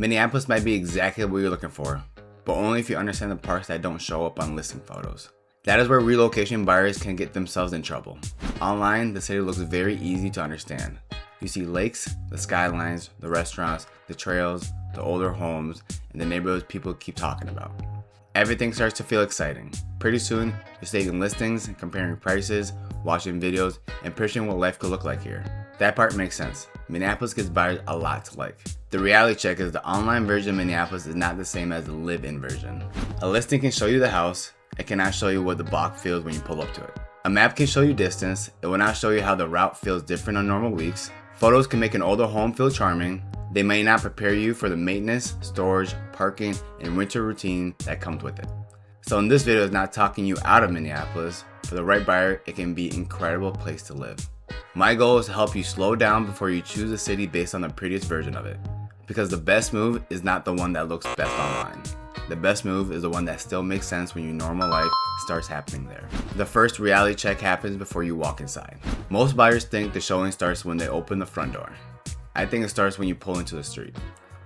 Minneapolis might be exactly what you're looking for, but only if you understand the parts that don't show up on listing photos. That is where relocation buyers can get themselves in trouble. Online, the city looks very easy to understand. You see lakes, the skylines, the restaurants, the trails, the older homes, and the neighborhoods people keep talking about. Everything starts to feel exciting. Pretty soon, you're saving listings, comparing prices, watching videos, and picturing what life could look like here. That part makes sense. Minneapolis gives buyers a lot to like. The reality check is the online version of Minneapolis is not the same as the live-in version. A listing can show you the house, it cannot show you what the block feels when you pull up to it. A map can show you distance, it will not show you how the route feels different on normal weeks. Photos can make an older home feel charming. They may not prepare you for the maintenance, storage, parking, and winter routine that comes with it. So in this video is not talking you out of Minneapolis. For the right buyer, it can be an incredible place to live. My goal is to help you slow down before you choose a city based on the prettiest version of it. Because the best move is not the one that looks best online. The best move is the one that still makes sense when your normal life starts happening there. The first reality check happens before you walk inside. Most buyers think the showing starts when they open the front door. I think it starts when you pull into the street.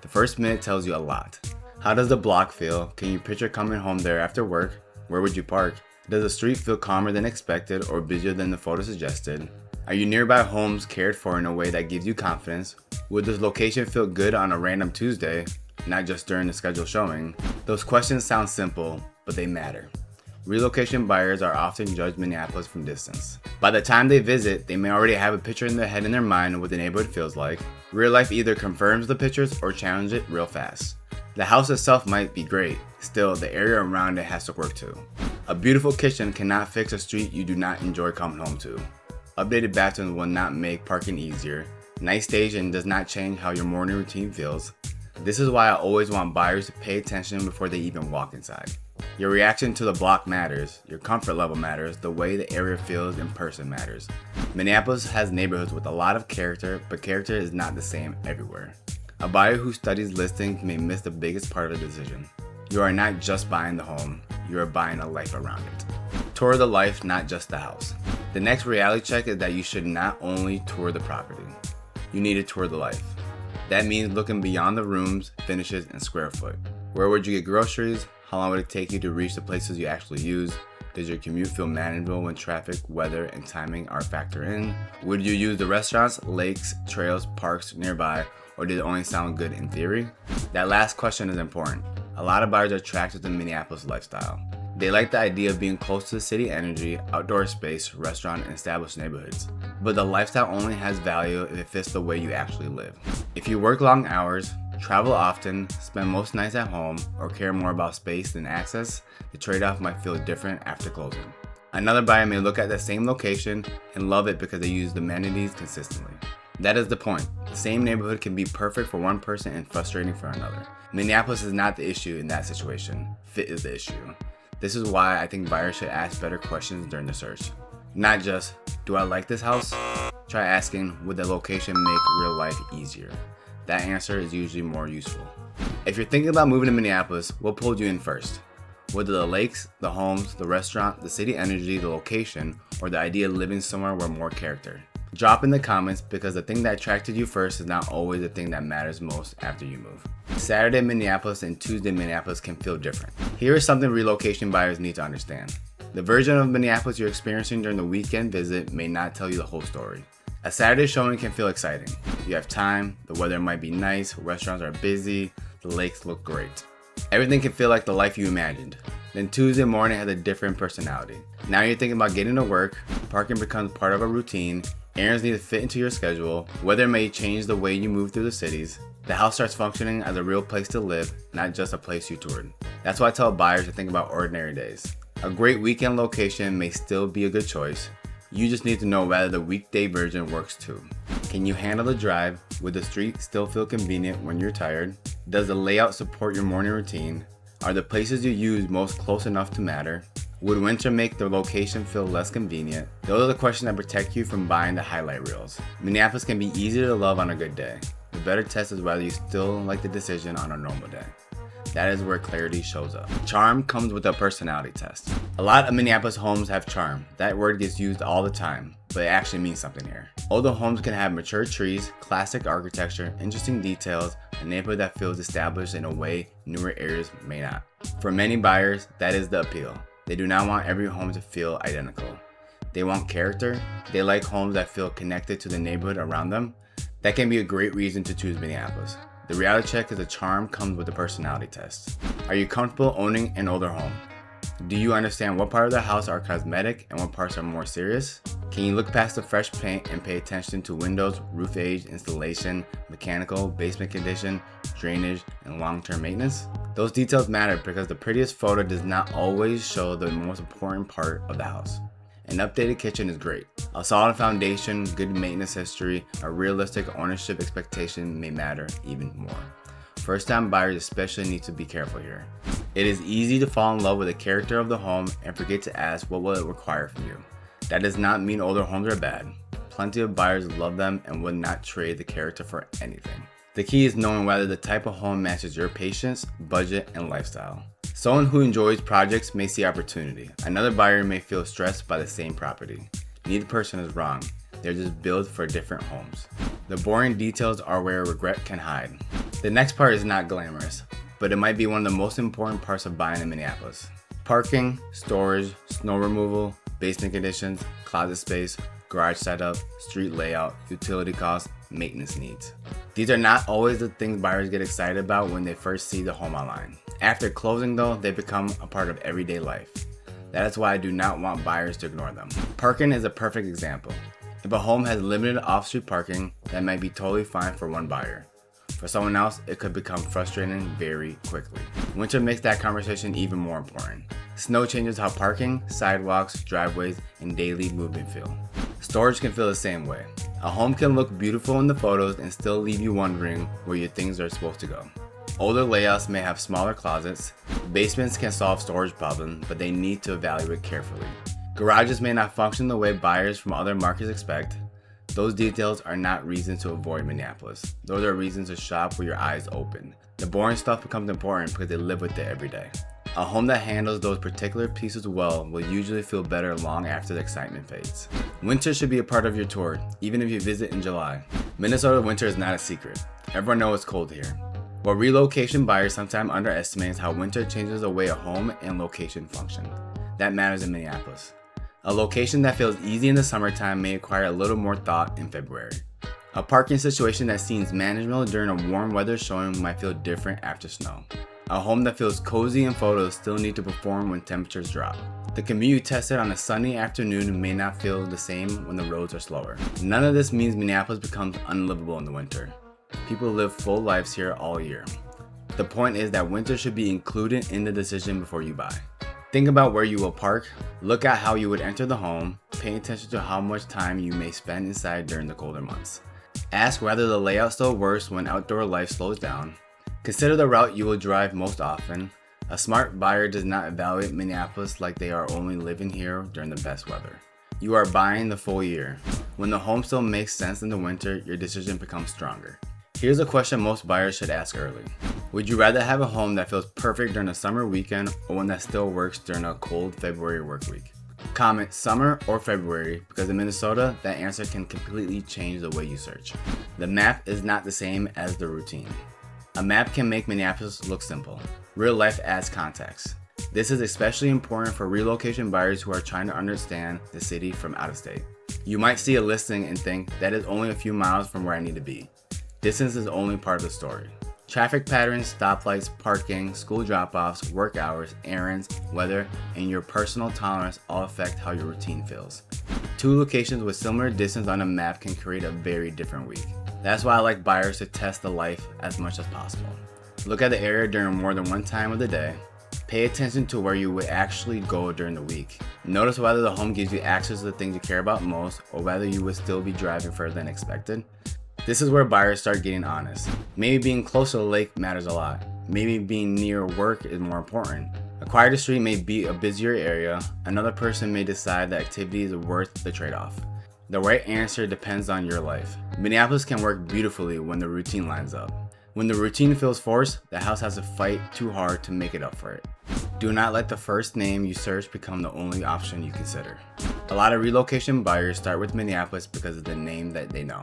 The first minute tells you a lot. How does the block feel? Can you picture coming home there after work? Where would you park? Does the street feel calmer than expected or busier than the photo suggested? Are you nearby homes cared for in a way that gives you confidence? Would this location feel good on a random Tuesday, not just during the scheduled showing? Those questions sound simple, but they matter. Relocation buyers are often judged Minneapolis from distance. By the time they visit, they may already have a picture in their head and their mind of what the neighborhood feels like. Real life either confirms the pictures or challenges it real fast. The house itself might be great, still the area around it has to work too. A beautiful kitchen cannot fix a street you do not enjoy coming home to. Updated bathrooms will not make parking easier. Nice staging does not change how your morning routine feels. This is why I always want buyers to pay attention before they even walk inside. Your reaction to the block matters, your comfort level matters, the way the area feels in person matters. Minneapolis has neighborhoods with a lot of character, but character is not the same everywhere. A buyer who studies listings may miss the biggest part of the decision. You are not just buying the home, you are buying a life around it. Tour the life, not just the house. The next reality check is that you should not only tour the property, you need to tour the life. That means looking beyond the rooms, finishes, and square foot. Where would you get groceries? How long would it take you to reach the places you actually use? Does your commute feel manageable when traffic, weather, and timing are a factor in? Would you use the restaurants, lakes, trails, parks nearby, or did it only sound good in theory? That last question is important. A lot of buyers are attracted to the Minneapolis lifestyle. They like the idea of being close to the city energy, outdoor space, restaurant, and established neighborhoods. But the lifestyle only has value if it fits the way you actually live. If you work long hours, travel often, spend most nights at home, or care more about space than access, the trade-off might feel different after closing. Another buyer may look at the same location and love it because they use the amenities consistently. That is the point. The same neighborhood can be perfect for one person and frustrating for another. Minneapolis is not the issue in that situation. Fit is the issue. This is why I think buyers should ask better questions during the search. Not just, do I like this house? Try asking, would the location make real life easier? That answer is usually more useful. If you're thinking about moving to Minneapolis, what pulled you in first? Whether the lakes, the homes, the restaurant, the city energy, the location, or the idea of living somewhere with more character? Drop in the comments because the thing that attracted you first is not always the thing that matters most after you move. Saturday Minneapolis and Tuesday Minneapolis can feel different. Here is something relocation buyers need to understand. The version of Minneapolis you're experiencing during the weekend visit may not tell you the whole story. A Saturday showing can feel exciting. You have time, the weather might be nice, restaurants are busy, the lakes look great. Everything can feel like the life you imagined. Then Tuesday morning has a different personality. Now you're thinking about getting to work, parking becomes part of a routine, errands need to fit into your schedule, weather may change the way you move through the cities. The house starts functioning as a real place to live, not just a place you toured. That's why I tell buyers to think about ordinary days. A great weekend location may still be a good choice. You just need to know whether the weekday version works too. Can you handle the drive? Would the street still feel convenient when you're tired? Does the layout support your morning routine? Are the places you use most close enough to matter? Would winter make the location feel less convenient? Those are the questions that protect you from buying the highlight reels. Minneapolis can be easier to love on a good day. The better test is whether you still like the decision on a normal day. That is where clarity shows up. Charm comes with a personality test. A lot of Minneapolis homes have charm. That word gets used all the time, but it actually means something here. Older homes can have mature trees, classic architecture, interesting details, a neighborhood that feels established in a way newer areas may not. For many buyers, that is the appeal. They do not want every home to feel identical. They want character. They like homes that feel connected to the neighborhood around them. That can be a great reason to choose Minneapolis. The reality check is the charm comes with the personality test. Are you comfortable owning an older home? Do you understand what part of the house are cosmetic and what parts are more serious? Can you look past the fresh paint and pay attention to windows, roof age, installation, mechanical, basement condition, drainage, and long-term maintenance? Those details matter because the prettiest photo does not always show the most important part of the house. An updated kitchen is great. A solid foundation, good maintenance history, a realistic ownership expectation may matter even more. First-time buyers especially need to be careful here. It is easy to fall in love with the character of the home and forget to ask what will it require from you. That does not mean older homes are bad. Plenty of buyers love them and would not trade the character for anything. The key is knowing whether the type of home matches your patience, budget, and lifestyle. Someone who enjoys projects may see opportunity. Another buyer may feel stressed by the same property. Neither person is wrong. They're just built for different homes. The boring details are where regret can hide. The next part is not glamorous, but it might be one of the most important parts of buying in Minneapolis. Parking, storage, snow removal, basement conditions, closet space, garage setup, street layout, utility costs, maintenance needs. These are not always the things buyers get excited about when they first see the home online. After closing though, they become a part of everyday life. That is why I do not want buyers to ignore them. Parking is a perfect example. If a home has limited off-street parking, that might be totally fine for one buyer. For someone else, it could become frustrating very quickly. Winter makes that conversation even more important. Snow changes how parking, sidewalks, driveways, and daily movement feel. Storage can feel the same way. A home can look beautiful in the photos and still leave you wondering where your things are supposed to go. Older layouts may have smaller closets. Basements can solve storage problems, but they need to evaluate carefully. Garages may not function the way buyers from other markets expect. Those details are not reasons to avoid Minneapolis. Those are reasons to shop with your eyes open. The boring stuff becomes important because they live with it every day. A home that handles those particular pieces well will usually feel better long after the excitement fades. Winter should be a part of your tour, even if you visit in July. Minnesota winter is not a secret. Everyone knows it's cold here. What relocation buyers sometimes underestimate is how winter changes the way a home and location function. That matters in Minneapolis. A location that feels easy in the summertime may require a little more thought in February. A parking situation that seems manageable during a warm weather showing might feel different after snow. A home that feels cozy in photos still need to perform when temperatures drop. The commute you tested on a sunny afternoon may not feel the same when the roads are slower. None of this means Minneapolis becomes unlivable in the winter. People live full lives here all year. The point is that winter should be included in the decision before you buy. Think about where you will park, look at how you would enter the home, pay attention to how much time you may spend inside during the colder months. Ask whether the layout still works when outdoor life slows down. Consider the route you will drive most often. A smart buyer does not evaluate Minneapolis like they are only living here during the best weather. You are buying the full year. When the home still makes sense in the winter, your decision becomes stronger. Here's a question most buyers should ask early. Would you rather have a home that feels perfect during a summer weekend or one that still works during a cold February work week? Comment summer or February because in Minnesota, that answer can completely change the way you search. The map is not the same as the routine. A map can make Minneapolis look simple. Real life adds context. This is especially important for relocation buyers who are trying to understand the city from out of state. You might see a listing and think that is only a few miles from where I need to be. Distance is only part of the story. Traffic patterns, stoplights, parking, school drop-offs, work hours, errands, weather, and your personal tolerance all affect how your routine feels. Two locations with similar distance on a map can create a very different week. That's why I like buyers to test the life as much as possible. Look at the area during more than one time of the day. Pay attention to where you would actually go during the week. Notice whether the home gives you access to the things you care about most or whether you would still be driving further than expected. This is where buyers start getting honest. Maybe being close to the lake matters a lot. Maybe being near work is more important. A quieter street may be a busier area. Another person may decide that activity is worth the trade-off. The right answer depends on your life. Minneapolis can work beautifully when the routine lines up. When the routine feels forced, the house has to fight too hard to make it up for it. Do not let the first name you search become the only option you consider. A lot of relocation buyers start with Minneapolis because of the name that they know.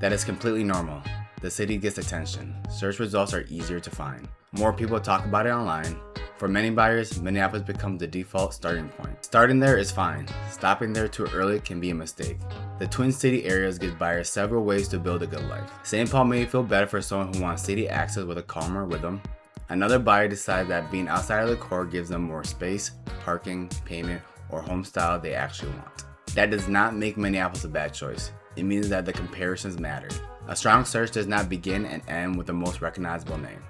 That is completely normal. the city gets attention. Search results are easier to find. More people talk about it online. For many buyers, Minneapolis becomes the default starting point. Starting there is fine. Stopping there too early can be a mistake. The Twin City areas give buyers several ways to build a good life. St. Paul may feel better for someone who wants city access with a calmer rhythm. Another buyer decides that being outside of the core gives them more space, parking, payment, or home style they actually want. That does not make Minneapolis a bad choice. It means that the comparisons matter. A strong search does not begin and end with the most recognizable name.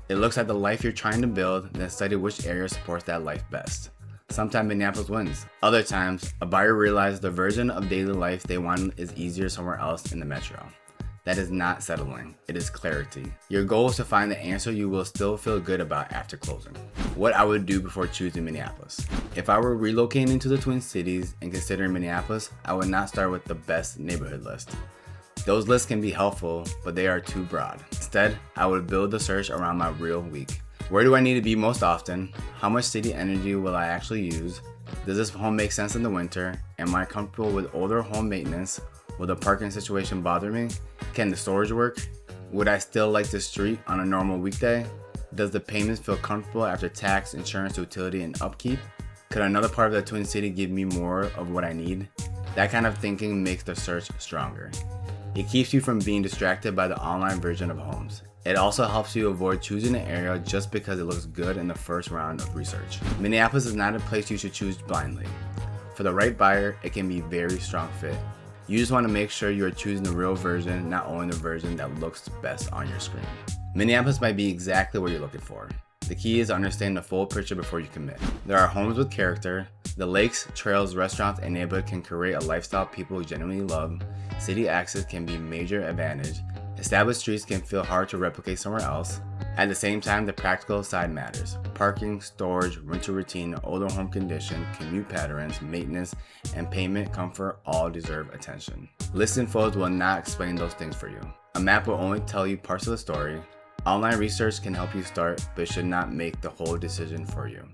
It looks at the life you're trying to build, then study which area supports that life best. Sometimes Minneapolis wins. Other times, a buyer realizes the version of daily life they want is easier somewhere else in the metro. That is not settling, it is clarity. Your goal is to find the answer you will still feel good about after closing. What I would do before choosing Minneapolis. If I were relocating into the Twin Cities and considering Minneapolis, I would not start with the best neighborhood list. Those lists can be helpful, but they are too broad. Instead, I would build the search around my real week. Where do I need to be most often? How much city energy will I actually use? Does this home make sense in the winter? Am I comfortable with older home maintenance? Will the parking situation bother me? Can the storage work? Would I still like the street on a normal weekday? Does the payments feel comfortable after tax, insurance, utility, and upkeep? Could another part of the Twin City give me more of what I need? That kind of thinking makes the search stronger. It keeps you from being distracted by the online version of homes. It also helps you avoid choosing an area just because it looks good in the first round of research. Minneapolis is not a place you should choose blindly. For the right buyer, it can be a very strong fit. You just want to make sure you are choosing the real version, not only the version that looks best on your screen. Minneapolis might be exactly what you're looking for. The key is understanding the full picture before you commit. There are homes with character. The lakes, trails, restaurants, and neighborhood can create a lifestyle people genuinely love. City access can be a major advantage. Established streets can feel hard to replicate somewhere else. At the same time, the practical side matters. Parking, storage, rental routine, older home condition, commute patterns, maintenance, and payment comfort all deserve attention. Listing photos will not explain those things for you. A map will only tell you parts of the story. Online research can help you start, but should not make the whole decision for you.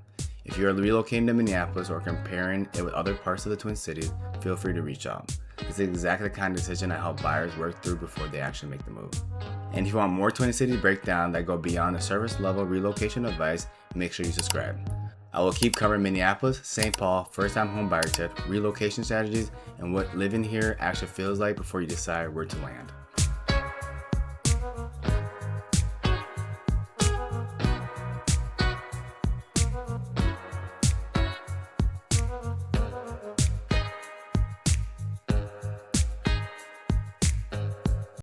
If you are relocating to Minneapolis or comparing it with other parts of the Twin Cities, feel free to reach out. This is exactly the kind of decision I help buyers work through before they actually make the move. And if you want more Twin Cities breakdown that go beyond the service level relocation advice, make sure you subscribe. I will keep covering Minneapolis, St. Paul, first-time home buyer tips, relocation strategies, and what living here actually feels like before you decide where to land.